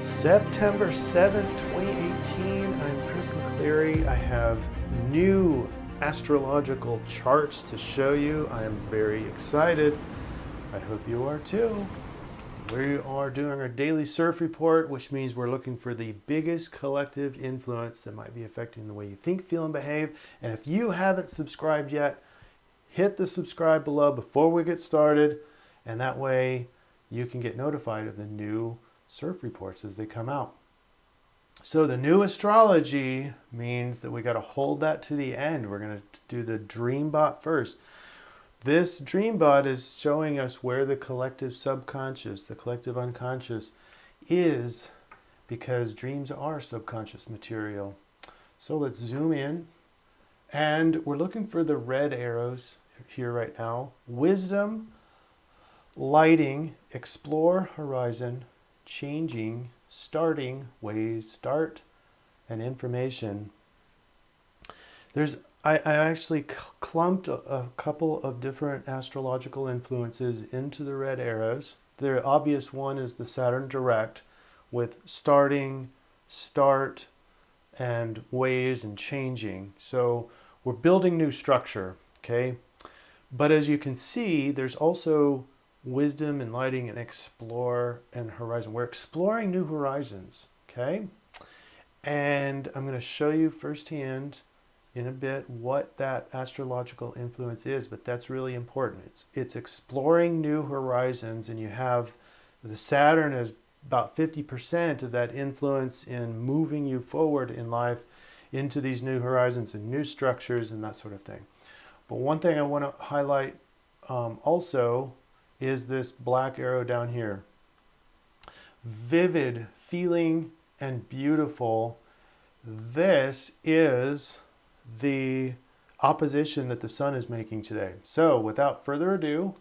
September 7th, 2018. I'm Chris McCleary. I have new astrological charts to show you. I am very excited. I hope you are too. We are doing our daily CIRF report, which means we're looking for the biggest collective influence that might be affecting the way you think, feel, and behave. And if you haven't subscribed yet, hit the subscribe below before we get started. And that way you can get notified of the new CIRF reports as they come out. So the new astrology means that we got to hold that to the end. We're going to do the DreamBot first. This DreamBot is showing us where the collective subconscious, the collective unconscious is, because dreams are subconscious material. So let's zoom in, and we're looking for the red arrows here right now. Wisdom, lighting, explore horizon, changing, starting, ways, start, and information. I actually clumped a couple of different astrological influences into the red arrows. The obvious one is the Saturn direct with starting, start, and ways and changing. So we're building new structure, okay? But as you can see, there's also wisdom and lighting and explore and horizon. We're exploring new horizons, okay? And I'm going to show you firsthand in a bit what that astrological influence is, but that's really important. It's exploring new horizons, and you have the Saturn as about 50% of that influence in moving you forward in life into these new horizons and new structures and that sort of thing. But one thing I want to highlight also is this black arrow down here. Vivid, feeling, and beautiful. This is the opposition that the sun is making today. So without further ado,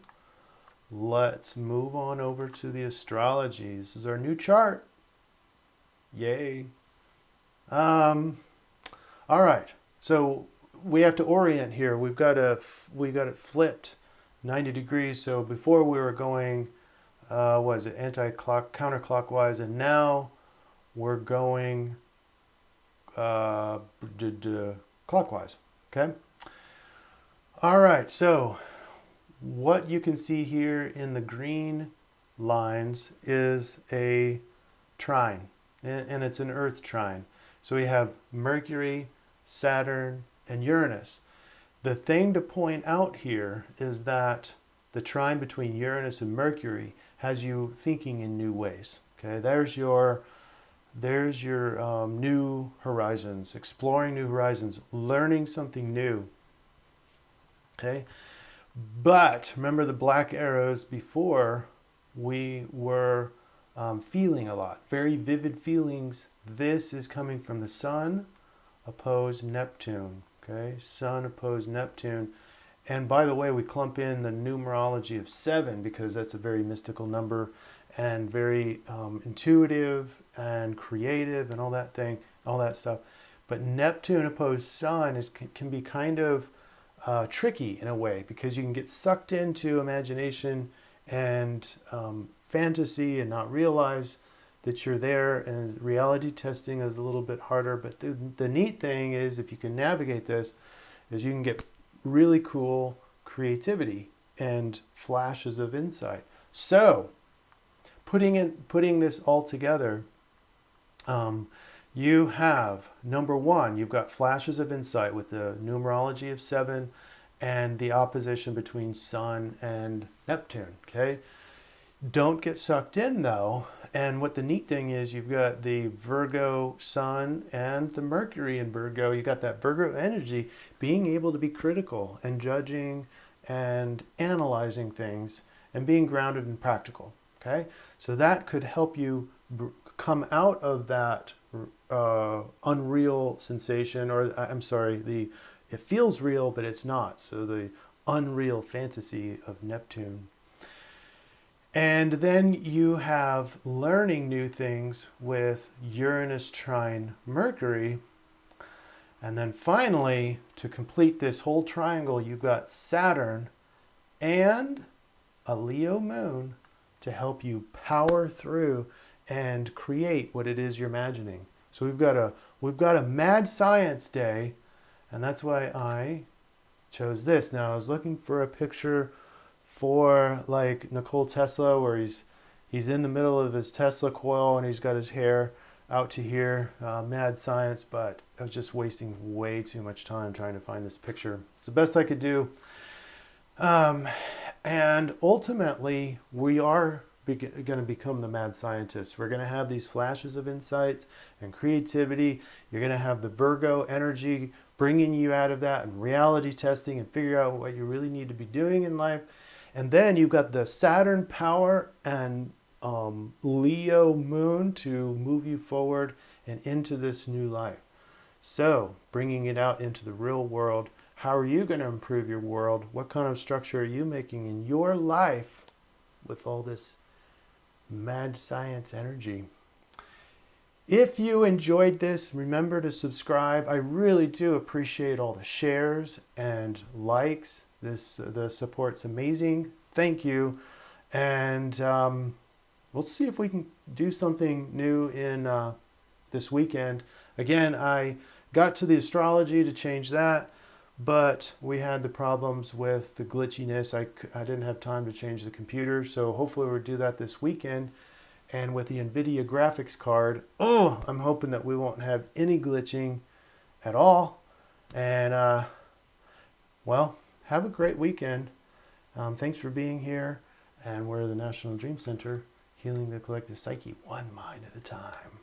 let's move on over to the astrology. This is our new chart. Yay. All right. So we have to orient here. We got it flipped 90 degrees. So before we were going, counterclockwise, and now we're going clockwise. Okay. All right. So what you can see here in the green lines is a trine, and it's an Earth trine. So we have Mercury, Saturn, and Uranus. The thing to point out here is that the trine between Uranus and Mercury has you thinking in new ways. Okay, there's your new horizons, exploring new horizons, learning something new. Okay, but remember the black arrows before, we were feeling a lot, very vivid feelings. This is coming from the Sun Oppose Neptune. Okay, Sun Oppose Neptune. And by the way, we clump in the numerology of 7 because that's a very mystical number and very intuitive and creative and all that stuff. But Neptune opposed Sun can be kind of tricky in a way, because you can get sucked into imagination and fantasy and not realize that you're there, and reality testing is a little bit harder. But the neat thing is, if you can navigate this, is you can get really cool creativity and flashes of insight. So putting this all together, you have, number one, you've got flashes of insight with the numerology of 7 and the opposition between Sun and Neptune. Okay, don't get sucked in though. And what the neat thing is, you've got the Virgo Sun and the Mercury in Virgo. You got that Virgo energy, being able to be critical and judging and analyzing things and being grounded and practical. Okay, so that could help you come out of that unreal sensation, or I'm sorry, it feels real but it's not. So the unreal fantasy of Neptune. And then you have learning new things with Uranus trine Mercury. And then finally, to complete this whole triangle, you've got Saturn and a Leo moon to help you power through and create what it is you're imagining. So we've got a mad science day, and that's why I chose this. Now I was looking for a picture for like Nikola Tesla, where he's in the middle of his Tesla coil and he's got his hair out to here, mad science, but I was just wasting way too much time trying to find this picture. It's the best I could do. And ultimately, we are going to become the mad scientists. We're going to have these flashes of insights and creativity. You're going to have the Virgo energy bringing you out of that and reality testing and figure out what you really need to be doing in life. And then you've got the Saturn power and Leo moon to move you forward and into this new life. So bringing it out into the real world, how are you going to improve your world? What kind of structure are you making in your life with all this mad science energy? If you enjoyed this, remember to subscribe. I really do appreciate all the shares and likes. The support's amazing. Thank you. And we'll see if we can do something new in this weekend. Again, I got to the astrology to change that, but we had the problems with the glitchiness. I didn't have time to change the computer, so hopefully we'll do that this weekend. And with the NVIDIA graphics card, I'm hoping that we won't have any glitching at all. And, well, have a great weekend. Thanks for being here. And we're the National Dream Center, healing the collective psyche one mind at a time.